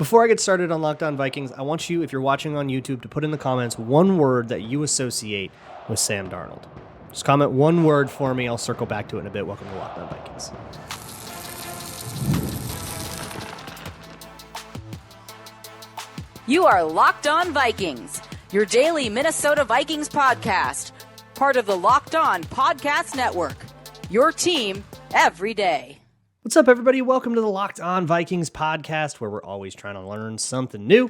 Before I get started on Locked On Vikings, I want you, if you're watching on YouTube, to put in the comments one word that you associate with Sam Darnold. Just comment one word for me. I'll circle back to it in a bit. Welcome to Locked On Vikings. You are Locked On Vikings, your daily Minnesota Vikings podcast, part of the Locked On Podcast Network, your team every day. What's up, everybody? Welcome to the Locked On Vikings podcast, where we're always trying to learn something new.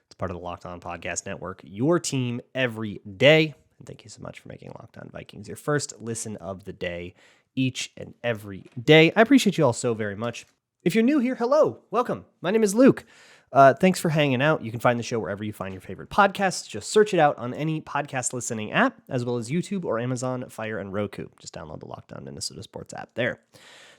It's part of the Locked On Podcast Network, your team every day. And thank you so much for making Locked On Vikings your first listen of the day, each and every day. I appreciate you all so very much. If you're new here, hello, welcome. My name is Luke. Thanks for hanging out. You can find the show wherever you find your favorite podcasts. Just search it out on any podcast listening app, as well as YouTube or Amazon, Fire, and Roku. Just download the Locked On Minnesota Sports app there.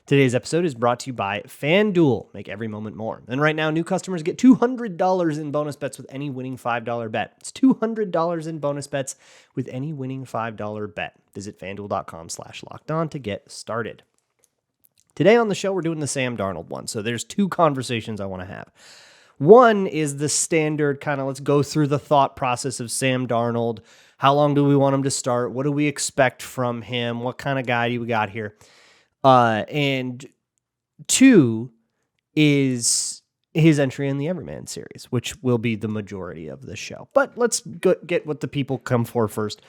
Today's episode is brought to you by FanDuel. Make every moment more. And right now, new customers get $200 in bonus bets with any winning $5 bet. It's $200 in bonus bets with any winning $5 bet. Visit FanDuel.com/lockedon to get started. Today on the show, we're doing the Sam Darnold one. So there's two conversations I want to have. One is the standard kind of let's go through the thought process of Sam Darnold. How long do we want him to start? What do we expect from him? What kind of guy do we got here? And two is his entry in the Everyman series, which will be the majority of the show. But let's get what the people come for first.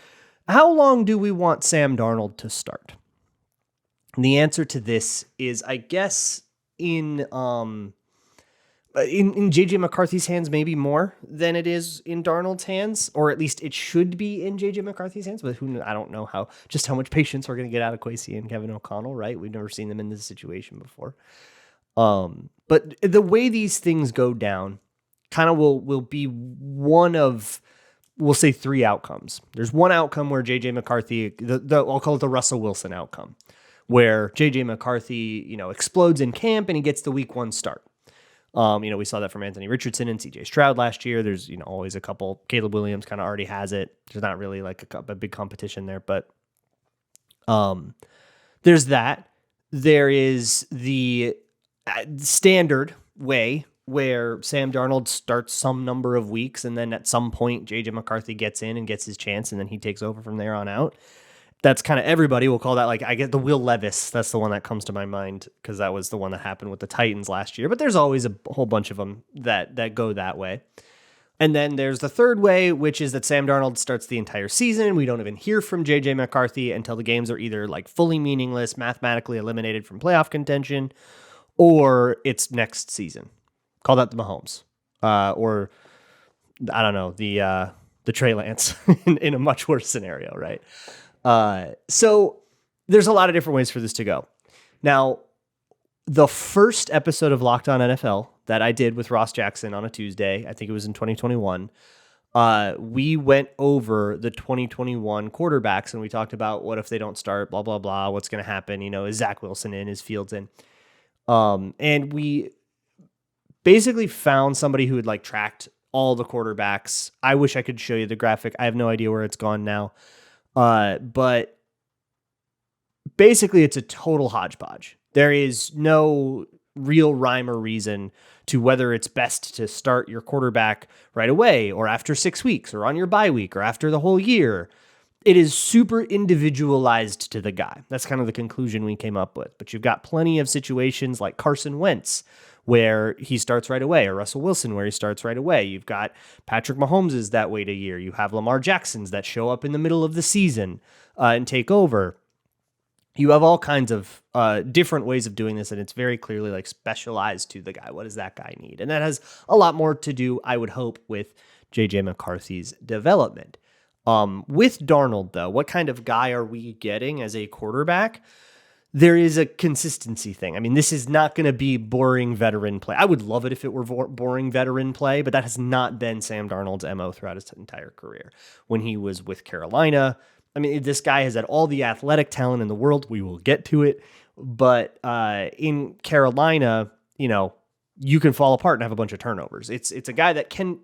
How long do we want Sam Darnold to start? And the answer to this is, I guess, in J.J. McCarthy's hands, maybe more than it is in Darnold's hands, or at least it should be in J.J. McCarthy's hands. But I don't know how much patience we're going to get out of Kwesi and Kevin O'Connell, right? We've never seen them in this situation before. But the way these things go down kind of will be one of, we'll say, three outcomes. There's one outcome where J.J. McCarthy, I'll call it the Russell Wilson outcome, where J.J. McCarthy, explodes in camp and he gets the week one start. We saw that from Anthony Richardson and CJ Stroud last year. There's, always a couple. Caleb Williams kind of already has it. There's not really like a big competition there, but there's that. There is the standard way where Sam Darnold starts some number of weeks, and then at some point JJ McCarthy gets in and gets his chance, and then he takes over from there on out. That's kind of everybody will call that, like, I get the Will Levis. That's the one that comes to my mind because that was the one that happened with the Titans last year. But there's always a whole bunch of them that go that way. And then there's the third way, which is that Sam Darnold starts the entire season. We don't even hear from J.J. McCarthy until the games are either like fully meaningless, mathematically eliminated from playoff contention, or it's next season. Call that the Mahomes. Or, I don't know, the Trey Lance in a much worse scenario, right? So there's a lot of different ways for this to go. Now, the first episode of Locked On NFL that I did with Ross Jackson on a Tuesday, I think it was in 2021, we went over the 2021 quarterbacks and we talked about what if they don't start, blah, blah, blah, what's going to happen, is Zach Wilson in, is Fields in? And we basically found somebody who had tracked all the quarterbacks. I wish I could show you the graphic. I have no idea where it's gone now. But basically it's a total hodgepodge. There is no real rhyme or reason to whether it's best to start your quarterback right away or after 6 weeks or on your bye week or after the whole year. It is super individualized to the guy. That's kind of the conclusion we came up with. But you've got plenty of situations like Carson Wentz, where he starts right away, or Russell Wilson, where he starts right away. You've got Patrick Mahomes' that wait a year. You have Lamar Jackson's that show up in the middle of the season and take over. You have all kinds of different ways of doing this, and it's very clearly specialized to the guy. What does that guy need? And that has a lot more to do, I would hope, with J.J. McCarthy's development. With Darnold, though, what kind of guy are we getting as a quarterback? There is a consistency thing. I mean, this is not going to be boring veteran play. I would love it if it were boring veteran play, but that has not been Sam Darnold's MO throughout his entire career. When he was with Carolina, I mean, this guy has had all the athletic talent in the world. We will get to it. But in Carolina, you can fall apart and have a bunch of turnovers. It's a guy that can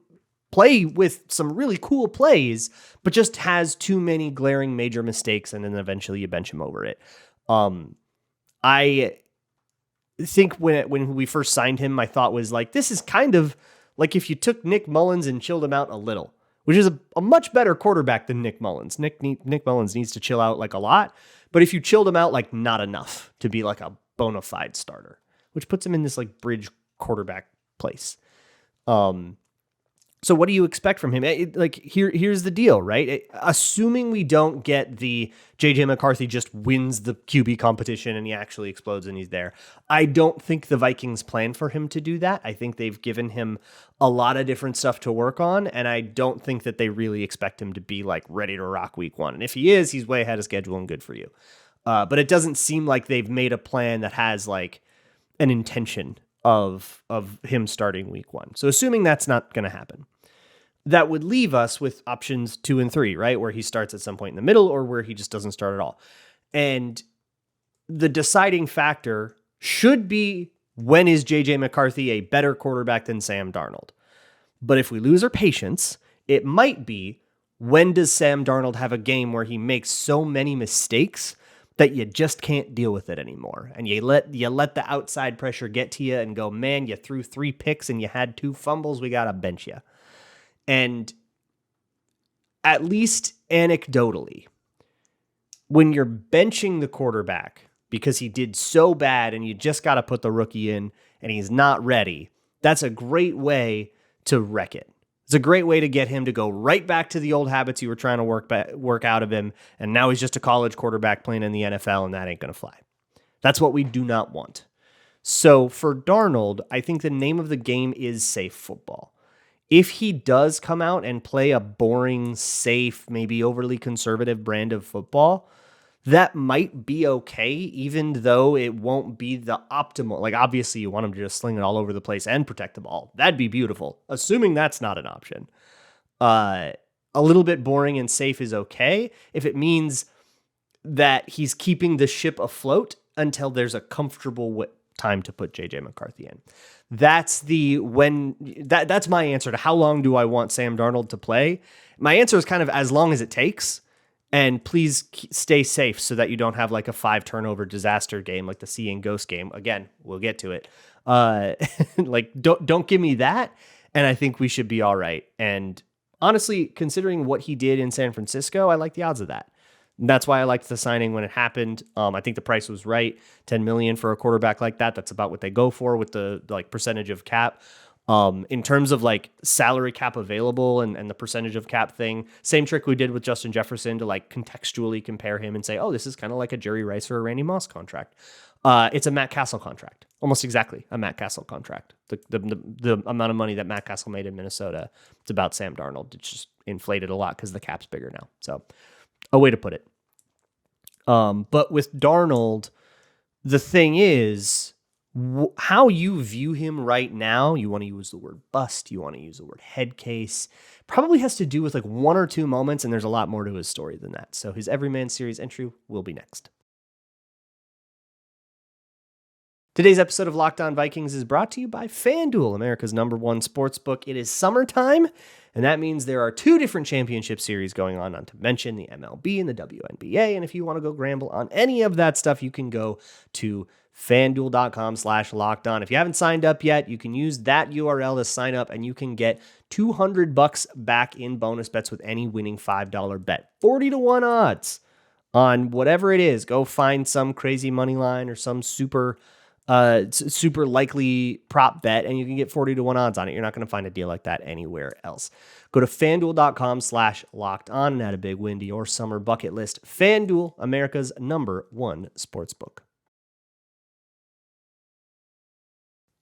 play with some really cool plays, but just has too many glaring major mistakes, and then eventually you bench him over it. I think when we first signed him, my thought was this is kind of Like if you took Nick Mullins and chilled him out a little, which is a much better quarterback than Nick Mullins. Nick Mullins needs to chill out like a lot, but if you chilled him out like not enough to be like a bona fide starter, which puts him in this like bridge quarterback place. So what do you expect from him? Here's the deal, right? Assuming we don't get the JJ McCarthy just wins the QB competition and he actually explodes and he's there. I don't think the Vikings plan for him to do that. I think they've given him a lot of different stuff to work on, and I don't think that they really expect him to be like ready to rock week 1. And if he is, he's way ahead of schedule and good for you. But it doesn't seem like they've made a plan that has like an intention of him starting week 1. So assuming that's not going to happen, that would leave us with options 2 and 3, right? Where he starts at some point in the middle or where he just doesn't start at all. And the deciding factor should be, when is JJ McCarthy a better quarterback than Sam Darnold? But if we lose our patience, it might be, when does Sam Darnold have a game where he makes so many mistakes that you just can't deal with it anymore? And you let the outside pressure get to you and go, man, you threw 3 picks and you had 2 fumbles, we got to bench you. And at least anecdotally, when you're benching the quarterback because he did so bad and you just got to put the rookie in and he's not ready, that's a great way to wreck it. It's a great way to get him to go right back to the old habits you were trying to work out of him, and now he's just a college quarterback playing in the NFL, and that ain't going to fly. That's what we do not want. So for Darnold, I think the name of the game is safe football. If he does come out and play a boring, safe, maybe overly conservative brand of football, that might be okay, even though it won't be the optimal. Like, obviously, you want him to just sling it all over the place and protect the ball. That'd be beautiful, assuming that's not an option. A little bit boring and safe is okay if it means that he's keeping the ship afloat until there's a comfortable time to put JJ McCarthy in. That's my answer to how long do I want Sam Darnold to play. My answer is kind of as long as it takes, and please stay safe so that you don't have like a 5 turnover disaster game like the Sea and Ghost game. Again, we'll get to it. Like don't give me that, and I think we should be all right. And honestly, considering what he did in San Francisco, I like the odds of that. That's why I liked the signing when it happened. I think the price was right. $10 million for a quarterback like that. That's about what they go for with the like percentage of cap. In terms of like salary cap available and the percentage of cap thing, same trick we did with Justin Jefferson to like contextually compare him and say, oh, this is kind of like a Jerry Rice or a Randy Moss contract. It's a Matt Castle contract, almost exactly a Matt Castle contract. The amount of money that Matt Castle made in Minnesota, it's about Sam Darnold. It's just inflated a lot because the cap's bigger now. So a way to put it. But with Darnold, the thing is, how you view him right now, you want to use the word bust, you want to use the word head case, probably has to do with like 1 or 2 moments, and there's a lot more to his story than that. So his Everyman Series entry will be next. Today's episode of Locked On Vikings is brought to you by FanDuel, America's #1 sportsbook. It is summertime, and that means there are 2 different championship series going on, not to mention the MLB and the WNBA. And if you want to go gamble on any of that stuff, you can go to FanDuel.com/lockedon. If you haven't signed up yet, you can use that URL to sign up, and you can get $200 back in bonus bets with any winning $5 bet. 40-1 odds on whatever it is. Go find some crazy money line or some super likely prop bet, and you can get 40-1 odds on it. You're not going to find a deal like that anywhere else. Go to FanDuel.com/lockedon and add a big win to your summer bucket list. FanDuel, America's #1 sportsbook.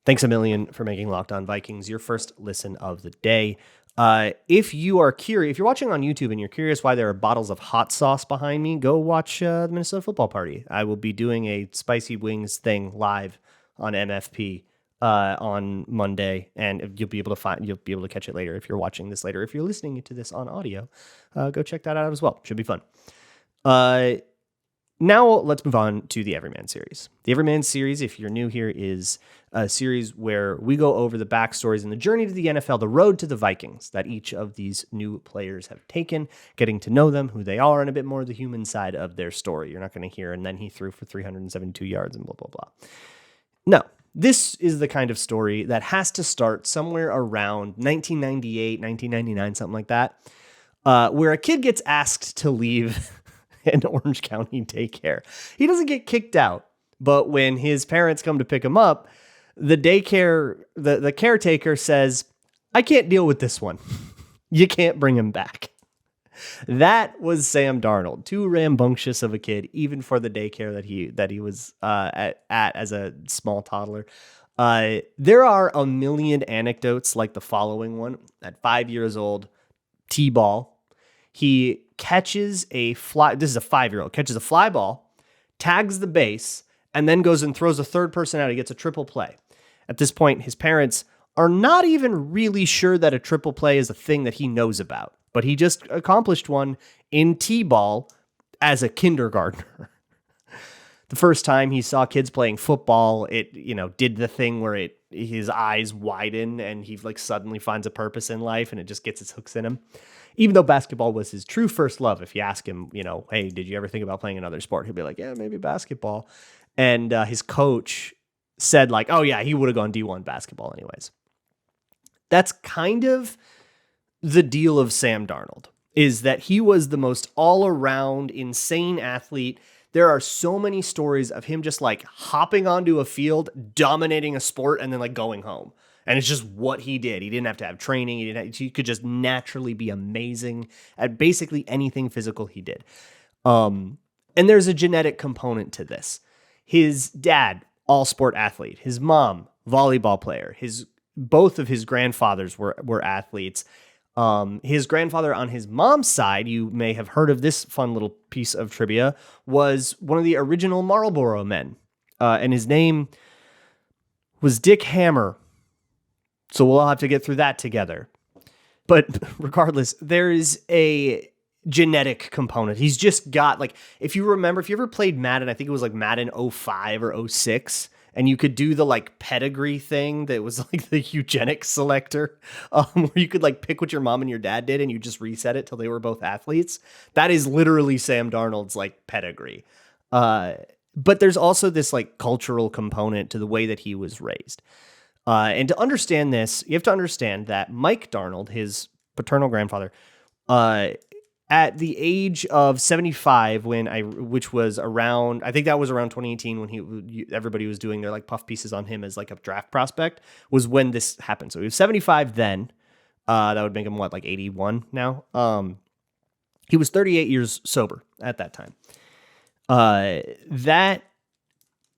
Thanks a million for making Locked On Vikings your first listen of the day. If you are curious, if you're watching on YouTube and you're curious why there are bottles of hot sauce behind me, go watch the Minnesota football party. I will be doing a spicy wings thing live on MFP on Monday, and you'll be able to catch it later if you're watching this later. If you're listening to this on audio, go check that out as well. Should be fun. Now let's move on to the Everyman series. The Everyman series, if you're new here, is a series where we go over the backstories and the journey to the NFL, the road to the Vikings that each of these new players have taken, getting to know them, who they are, and a bit more of the human side of their story. You're not going to hear, and then he threw for 372 yards and blah, blah, blah. No, This is the kind of story that has to start somewhere around 1998, 1999, something like that, where a kid gets asked to leave an Orange County daycare. He doesn't get kicked out, but when his parents come to pick him up, the daycare, the caretaker says, I can't deal with this one. You can't bring him back. That was Sam Darnold, too rambunctious of a kid, even for the daycare that he was at as a small toddler. There are a million anecdotes like the following one. At 5 years old, T-ball, he catches a fly. This is a 5-year-old, catches a fly ball, tags the base, and then goes and throws a third person out. He gets a triple play. At this point, his parents are not even really sure that a triple play is a thing that he knows about, but he just accomplished one in T-ball as a kindergartner. The first time he saw kids playing football, it, did the thing where his eyes widen and he like suddenly finds a purpose in life and it just gets its hooks in him. Even though basketball was his true first love, if you ask him, hey, did you ever think about playing another sport? He'll be like, yeah, maybe basketball. And his coach said like, oh yeah, he would have gone D1 basketball anyways. That's kind of the deal of Sam Darnold, is that he was the most all-around insane athlete. There are so many stories of him just like hopping onto a field, dominating a sport, and then like going home. And it's just what he did. He didn't have to have training. He could just naturally be amazing at basically anything physical he did. And there's a genetic component to this. His dad, all-sport athlete. His mom, volleyball player. Both of his grandfathers were athletes. His grandfather on his mom's side, you may have heard of this fun little piece of trivia, was one of the original Marlboro men. And his name was Dick Hammer. So we'll all have to get through that together. But regardless, there is a genetic component. He's just got, like, if you ever played Madden, I think it was like Madden 05 or 06, and you could do the like pedigree thing that was like the eugenics selector, where you could like pick what your mom and your dad did and you just reset it till they were both athletes. That is literally Sam Darnold's like pedigree. But there's also this like cultural component to the way that he was raised. And to understand this, you have to understand that Mike Darnold, his paternal grandfather, at the age of 75, which was around, I think that was around 2018 when everybody was doing their like puff pieces on him as like a draft prospect, was when this happened. So he was 75 then. That would make him like 81 now. He was 38 years sober at that time.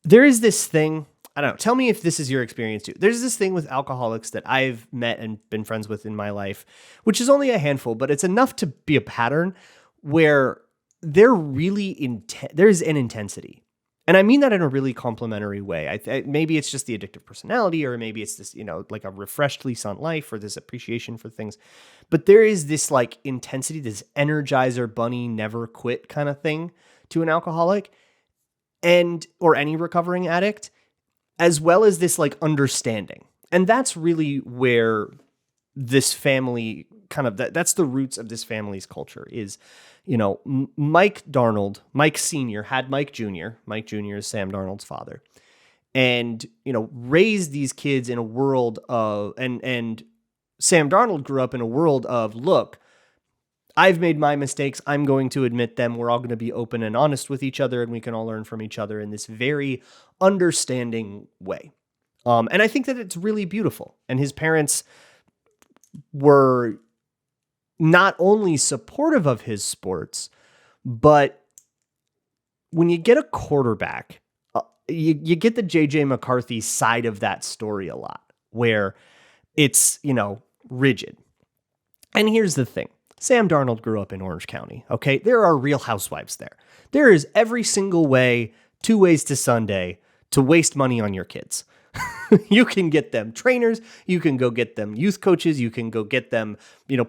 There is this thing. I don't know. Tell me if this is your experience too. There's this thing with alcoholics that I've met and been friends with in my life, which is only a handful, but it's enough to be a pattern where they're really there's an intensity. And I mean that in a really complimentary way. Maybe it's just the addictive personality, or maybe it's this, like a refreshed lease on life, or this appreciation for things. But there is this like intensity, this energizer bunny never quit kind of thing to an alcoholic or any recovering addict, as well as this like understanding. And that's really where this family that's the roots of this family's culture is, Mike Darnold, Mike Sr. had Mike Jr. Mike Jr. is Sam Darnold's father, and, raised these kids in a world of, and Sam Darnold grew up in a world of, look, I've made my mistakes. I'm going to admit them. We're all going to be open and honest with each other, and we can all learn from each other in this very understanding way. And I think that it's really beautiful. And his parents were not only supportive of his sports, but when you get a quarterback, you get the J.J. McCarthy side of that story a lot, where it's, rigid. And here's the thing. Sam Darnold grew up in Orange County, okay? There are real housewives there. There is every single way, 2 ways to Sunday, to waste money on your kids. You can get them trainers. You can go get them youth coaches. You can go get them,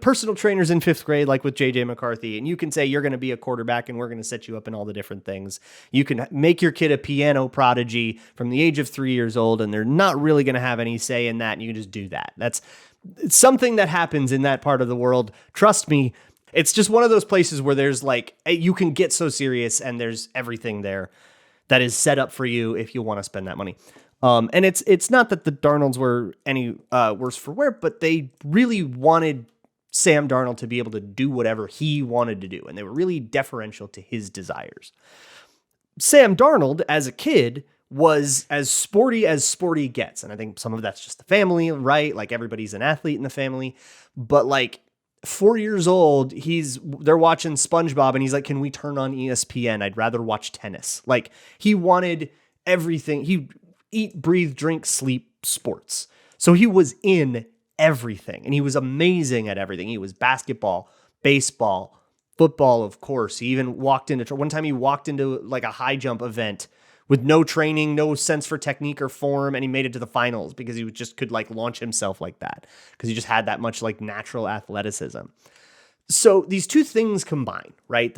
personal trainers in 5th grade, like with J.J. McCarthy. And you can say, you're going to be a quarterback and we're going to set you up in all the different things. You can make your kid a piano prodigy from the age of 3 years old, and they're not really going to have any say in that. And you can just do that. It's something that happens in that part of the world. Trust me, it's just one of those places where there's like, you can get so serious and there's everything there that is set up for you if you want to spend that money. And it's not that the Darnolds were any worse for wear, but they really wanted Sam Darnold to be able to do whatever he wanted to do, and they were really deferential to his desires. Sam Darnold, as a kid, was as sporty gets, and I think some of that's just the family, right? Like everybody's an athlete in the family, but like 4 years old, they're watching SpongeBob, and he's like, "Can we turn on ESPN? I'd rather watch tennis." Like he wanted everything. He eat, breathe, drink, sleep, sports. So he was in everything, and he was amazing at everything. He was basketball, baseball, football, of course. He even one time he walked into like a high jump event with no training, no sense for technique or form, and he made it to the finals because he just could like launch himself like that because he just had that much like natural athleticism. So these two things combine, right?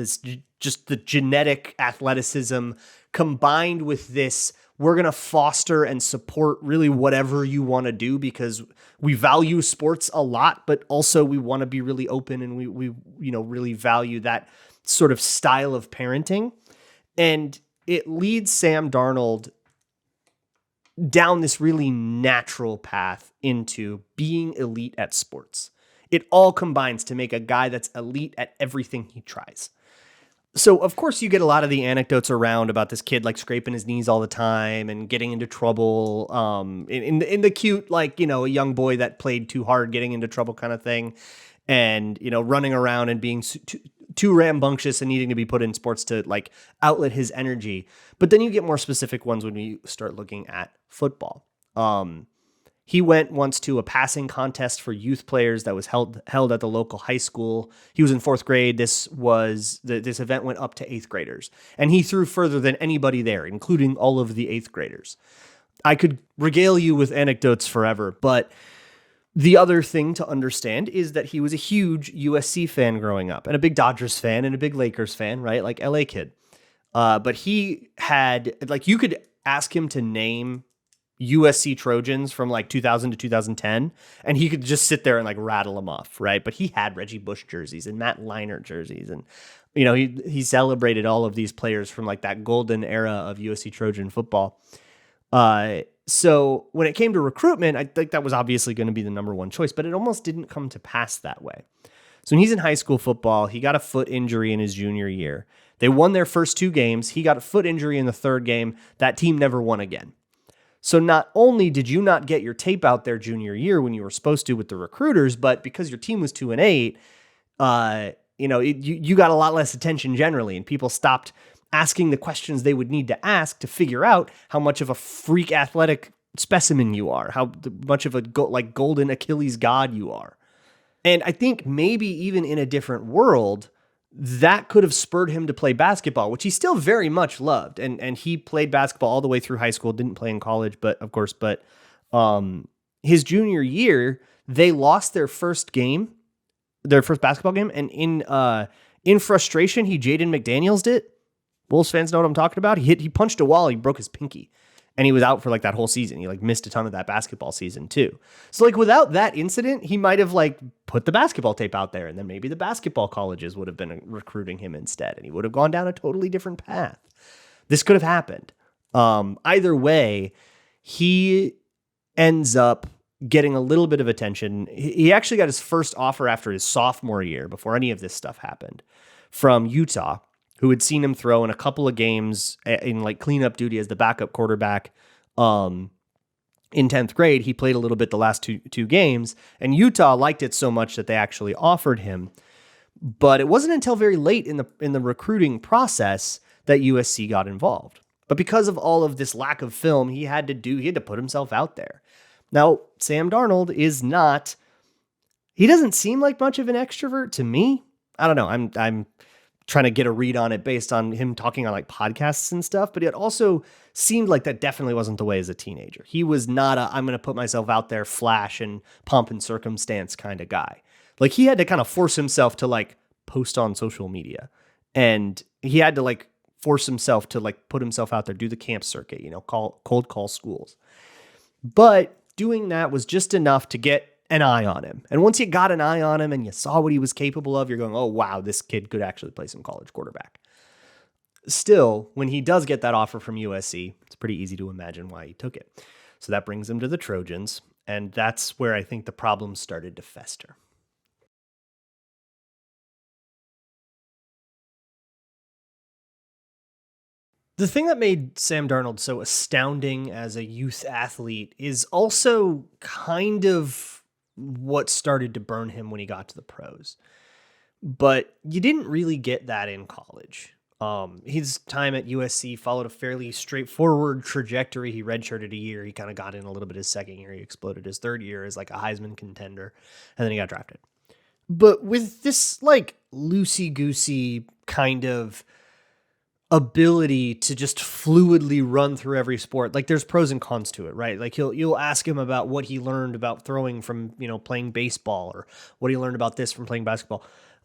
Just the genetic athleticism combined with this, we're going to foster and support really whatever you want to do because we value sports a lot, but also we want to be really open, and we really value that sort of style of parenting. And it leads Sam Darnold down this really natural path into being elite at sports. It all combines to make a guy that's elite at everything he tries. So, of course, you get a lot of the anecdotes around about this kid like scraping his knees all the time and getting into trouble in the cute, like, a young boy that played too hard, getting into trouble kind of thing. And, running around and being too rambunctious and needing to be put in sports to like outlet his energy. But then you get more specific ones when you start looking at football. He went once to a passing contest for youth players that was held at the local high school. He was in 4th grade. This event went up to 8th graders, and he threw further than anybody there, including all of the 8th graders. I could regale you with anecdotes forever, but the other thing to understand is that he was a huge USC fan growing up, and a big Dodgers fan, and a big Lakers fan, right? Like LA kid. But he had, like, you could ask him to name USC Trojans from like 2000 to 2010, and he could just sit there and like rattle them off, right? But he had Reggie Bush jerseys and Matt Leinart jerseys, and he celebrated all of these players from like that golden era of USC Trojan football. So when it came to recruitment, I think that was obviously going to be the number one choice, but it almost didn't come to pass that way. So when he's in high school football, he got a foot injury in his junior year. They won their first 2 games. He got a foot injury in the 3rd game. That team never won again. So not only did you not get your tape out there junior year when you were supposed to with the recruiters, but because your team was 2-8, you got a lot less attention generally, and people stopped asking the questions they would need to ask to figure out how much of a freak athletic specimen you are, how much of a golden Achilles god you are. And I think maybe even in a different world, that could have spurred him to play basketball, which he still very much loved. And he played basketball all the way through high school, didn't play in college, but his junior year, they lost their first basketball game. And in frustration, he Jaden McDaniels'd it. Wolves fans know what I'm talking about. He punched a wall. He broke his pinky, and he was out for like that whole season. He like missed a ton of that basketball season too. So like without that incident, he might have like put the basketball tape out there, and then maybe the basketball colleges would have been recruiting him instead, and he would have gone down a totally different path. This could have happened. Either way, he ends up getting a little bit of attention. He actually got his first offer after his sophomore year, before any of this stuff happened, from Utah, who had seen him throw in a couple of games in like cleanup duty as the backup quarterback. In 10th grade, he played a little bit the last two games, and Utah liked it so much that they actually offered him. But it wasn't until very late in the recruiting process that USC got involved. But because of all of this lack of film, he had to put himself out there. Now, Sam Darnold he doesn't seem like much of an extrovert to me. I don't know. I'm trying to get a read on it based on him talking on like podcasts and stuff, but it also seemed like that definitely wasn't the way as a teenager. He was not I'm going to put myself out there, flash and pomp and circumstance kind of guy. Like he had to kind of force himself to like post on social media, and he had to like force himself to like put himself out there, do the camp circuit, cold call schools. But doing that was just enough to get an eye on him. And once you got an eye on him and you saw what he was capable of, you're going, oh, wow, this kid could actually play some college quarterback. Still, when he does get that offer from USC, it's pretty easy to imagine why he took it. So that brings him to the Trojans, and that's where I think the problem started to fester. The thing that made Sam Darnold so astounding as a youth athlete is also kind of what started to burn him when he got to the pros. But you didn't really get that in college. His time at USC followed a fairly straightforward trajectory. He redshirted a year. He kind of got in a little bit his second year. He exploded his third year as like a Heisman contender, and then he got drafted. But with this like loosey-goosey kind of ability to just fluidly run through every sport, like there's pros and cons to it, right? Like you'll ask him about what he learned about throwing from, playing baseball, or what he learned about this from playing basketball,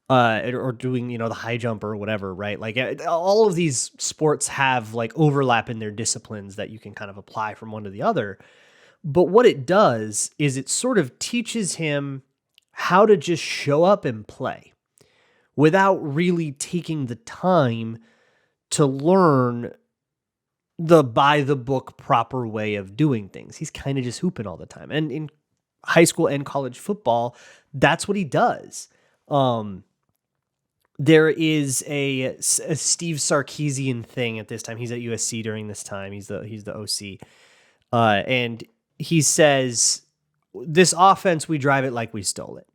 or doing, the high jump or whatever, right? Like all of these sports have like overlap in their disciplines that you can kind of apply from one to the other. But what it does is it sort of teaches him how to just show up and play without really taking the time to learn the by the book proper way of doing things. He's kind of just hooping all the time. And in high school and college football, that's what he does. There is a Steve Sarkisian thing at this time. He's at USC during this time. He's the OC. And he says, this offense, we drive it like we stole it.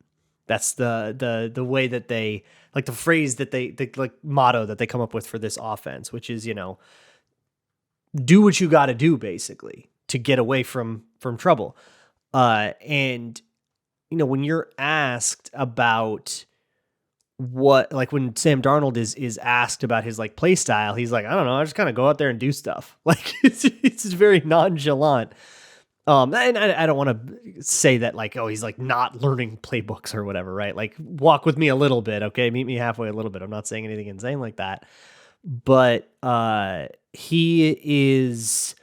That's the way that they, like the phrase that the like motto that they come up with for this offense, which is, do what you got to do basically to get away from trouble. And when you're asked about what, like when Sam Darnold is asked about his like play style, he's like, I don't know, I just kind of go out there and do stuff. Like it's very nonchalant. And I don't want to say that like, oh, he's like not learning playbooks or whatever, right? Like walk with me a little bit. Okay. Meet me halfway a little bit. I'm not saying anything insane like that, but, he is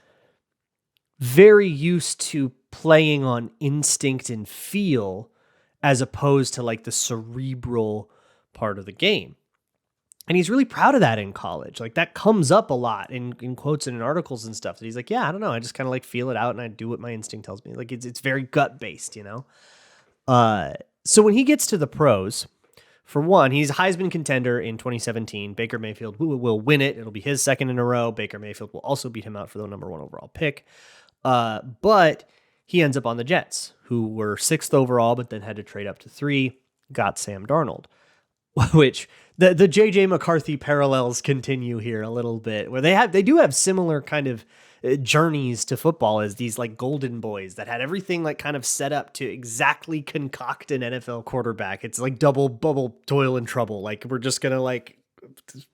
very used to playing on instinct and feel as opposed to like the cerebral part of the game. And he's really proud of that in college. Like that comes up a lot in quotes and in articles and stuff that he's like, yeah, I don't know. I just kind of like feel it out and I do what my instinct tells me. Like it's very gut based, So when he gets to the pros, for one, he's a Heisman contender in 2017. Baker Mayfield will win it. It'll be his second in a row. Baker Mayfield will also beat him out for the number 1 overall pick. But he ends up on the Jets, who were 6th overall, but then had to trade up to 3, got Sam Darnold, which the JJ McCarthy parallels continue here a little bit, where they do have similar kind of journeys to football as these like golden boys that had everything like kind of set up to exactly concoct an NFL quarterback. It's like double bubble toil and trouble. Like we're just going to like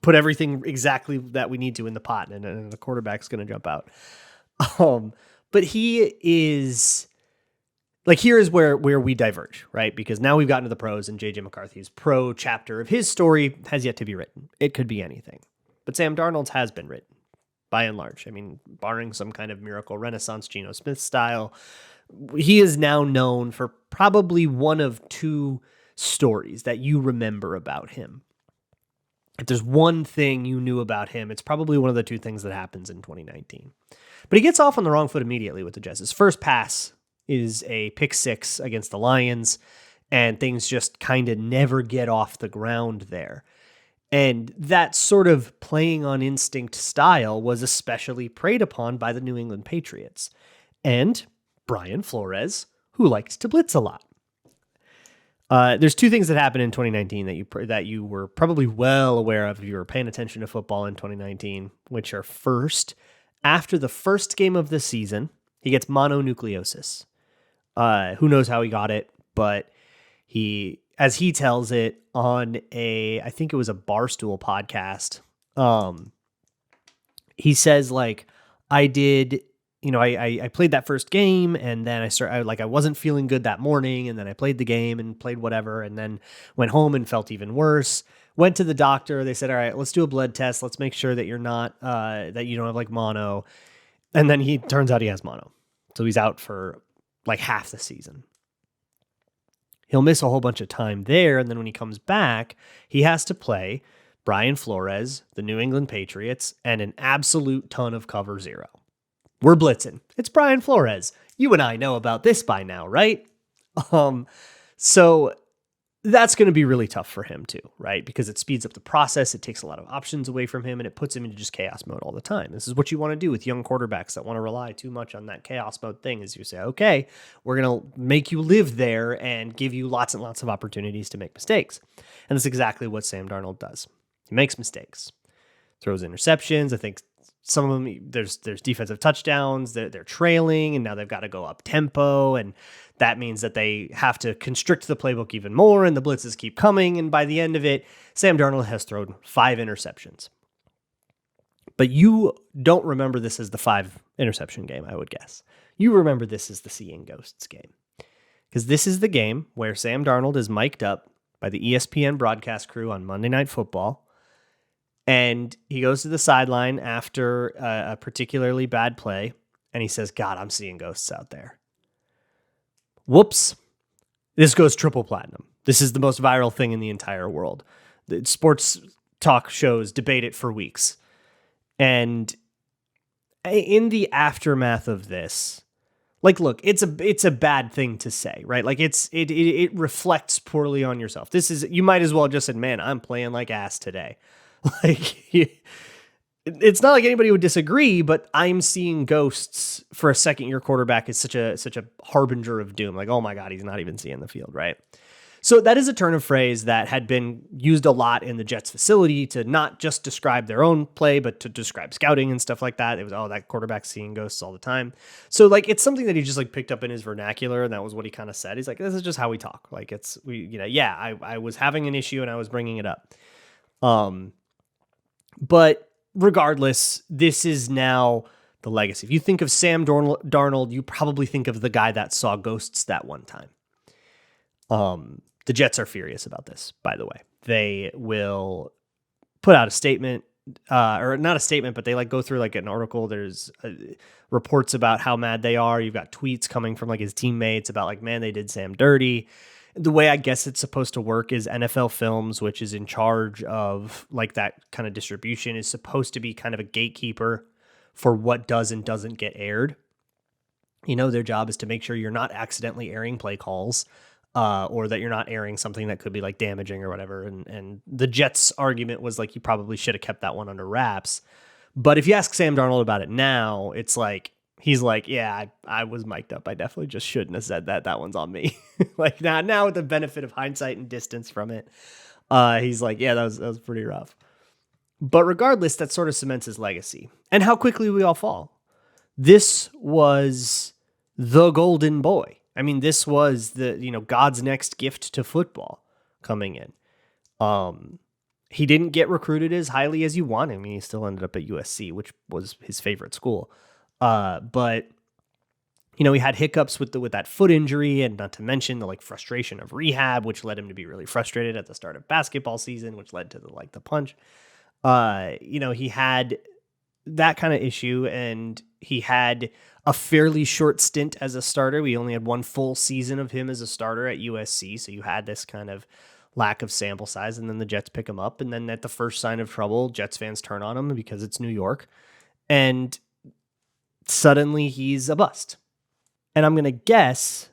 put everything exactly that we need to in the pot and the quarterback's going to jump out. But he is like, here is where we diverge, right? Because now we've gotten to the pros and JJ McCarthy's pro chapter of his story has yet to be written. It could be anything, but Sam Darnold's has been written. By and large, I mean, barring some kind of miracle renaissance Geno Smith style, he is now known for probably one of 2 stories that you remember about him. If there's one thing you knew about him, it's probably one of the 2 things that happens in 2019. But he gets off on the wrong foot immediately with the Jets. His first pass is a pick 6 against the Lions, and things just kind of never get off the ground there. And that sort of playing on instinct style was especially preyed upon by the New England Patriots and Brian Flores, who liked to blitz a lot. There's 2 things that happened in 2019 that you were probably well aware of if you were paying attention to football in 2019, which are first, after the first game of the season, he gets mononucleosis. Who knows how he got it, but as he tells it on I think it was a Barstool podcast, he says like, I did, I played that first game and then I wasn't feeling good that morning. And then I played the game and played whatever. And then went home and felt even worse, went to the doctor. They said, all right, let's do a blood test. Let's make sure that you're not, that you don't have like mono. And then turns out he has mono. So he's out for like half the season. He'll miss a whole bunch of time there, and then when he comes back, he has to play Brian Flores, the New England Patriots, and an absolute ton of cover 0. We're blitzing. It's Brian Flores. You and I know about this by now, right? So that's going to be really tough for him too, right? Because it speeds up the process. It takes a lot of options away from him and it puts him into just chaos mode all the time. This is what you want to do with young quarterbacks that want to rely too much on that chaos mode thing is you say, okay, we're going to make you live there and give you lots and lots of opportunities to make mistakes. And that's exactly what Sam Darnold does. He makes mistakes, throws interceptions. I think some of them, there's defensive touchdowns, they're trailing, and now they've got to go up tempo, and that means that they have to constrict the playbook even more, and the blitzes keep coming, and by the end of it, Sam Darnold has thrown 5 interceptions. But you don't remember this as the 5 interception game, I would guess. You remember this as the Seeing Ghosts game. Because this is the game where Sam Darnold is mic'd up by the ESPN broadcast crew on Monday Night Football, and he goes to the sideline after a particularly bad play, and he says, God, I'm seeing ghosts out there. Whoops. This goes triple platinum. This is the most viral thing in the entire world. The sports talk shows debate it for weeks. And in the aftermath of this, like, look, it's a bad thing to say, right? Like it reflects poorly on yourself. You might as well just said, man, I'm playing like ass today. Like, it's not like anybody would disagree, but I'm seeing ghosts for a second-year quarterback is such a harbinger of doom. Like, oh my God, he's not even seeing the field, right? So that is a turn of phrase that had been used a lot in the Jets facility to not just describe their own play, but to describe scouting and stuff like that. It was, oh, that quarterback's seeing ghosts all the time. So like, it's something that he just like picked up in his vernacular, and that was what he kind of said. He's like, this is just how we talk. Like, I was having an issue and I was bringing it up. But regardless, this is now the legacy. If you think of Sam Darnold, you probably think of the guy that saw ghosts that one time. The Jets are furious about this, by the way. They will put out a statement, or not a statement, but they like go through like an article. There's reports about how mad they are. You've got tweets coming from like his teammates about like, man, they did Sam dirty. The way I guess it's supposed to work is NFL Films, which is in charge of like that kind of distribution, is supposed to be kind of a gatekeeper for what does and doesn't get aired. You know, their job is to make sure you're not accidentally airing play calls, or that you're not airing something that could be like damaging or whatever. And the Jets' argument was like, you probably should have kept that one under wraps. But if you ask Sam Darnold about it now, it's like, he's like, yeah, I was mic'd up. I definitely just shouldn't have said that. That one's on me. Like now with the benefit of hindsight and distance from it, he's like, yeah, that was pretty rough. But regardless, that sort of cements his legacy and how quickly we all fall. This was the golden boy. I mean, this was God's next gift to football coming in. He didn't get recruited as highly as you want. I mean, he still ended up at USC, which was his favorite school. But he had hiccups with that foot injury, and not to mention the like frustration of rehab, which led him to be really frustrated at the start of basketball season, which led to the punch. He had that kind of issue, and he had a fairly short stint as a starter. We only had one full season of him as a starter at USC. So you had this kind of lack of sample size, and then the Jets pick him up. And then at the first sign of trouble, Jets fans turn on him because it's New York, and suddenly he's a bust. And I'm going to guess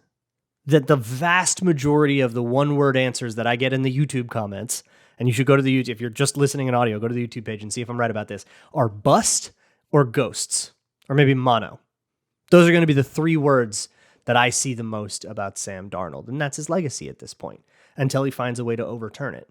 that the vast majority of the one-word answers that I get in the YouTube comments, and you should go to the YouTube, if you're just listening in audio, go to the YouTube page and see if I'm right about this, are bust or ghosts, or maybe mono. Those are going to be the 3 words that I see the most about Sam Darnold, and that's his legacy at this point, until he finds a way to overturn it.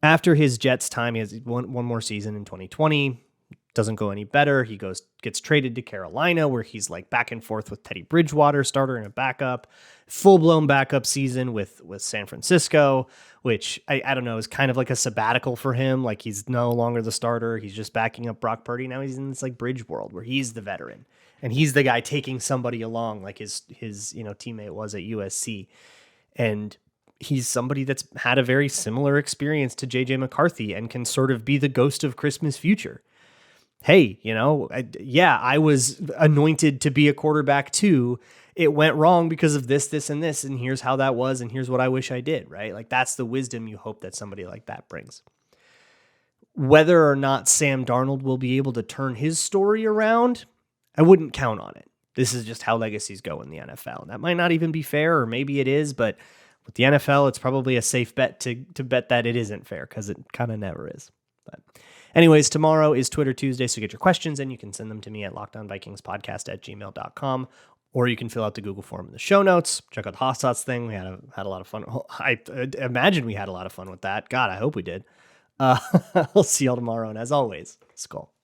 After his Jets time, he has one more season in 2020, doesn't go any better. He gets traded to Carolina, where he's like back and forth with Teddy Bridgewater, starter and a backup, full-blown backup season with San Francisco, which I don't know, is kind of like a sabbatical for him. Like, he's no longer the starter. He's just backing up Brock Purdy. Now he's in this like bridge world where he's the veteran and he's the guy taking somebody along, like his teammate was at USC. And he's somebody that's had a very similar experience to JJ McCarthy and can sort of be the ghost of Christmas future. Hey, I was anointed to be a quarterback too. It went wrong because of this, and this, and here's how that was, and here's what I wish I did, right? Like, that's the wisdom you hope that somebody like that brings. Whether or not Sam Darnold will be able to turn his story around, I wouldn't count on it. This is just how legacies go in the NFL. That might not even be fair, or maybe it is, but with the NFL, it's probably a safe bet to bet that it isn't fair, because it kind of never is. But anyways, tomorrow is Twitter Tuesday, so get your questions and you can send them to me at lockedonvikingspodcast@gmail.com, or you can fill out the Google form in the show notes. Check out the Hot Sauce thing. We had a lot of fun. I imagine we had a lot of fun with that. God, I hope we did. I'll see y'all tomorrow, and as always, Skull.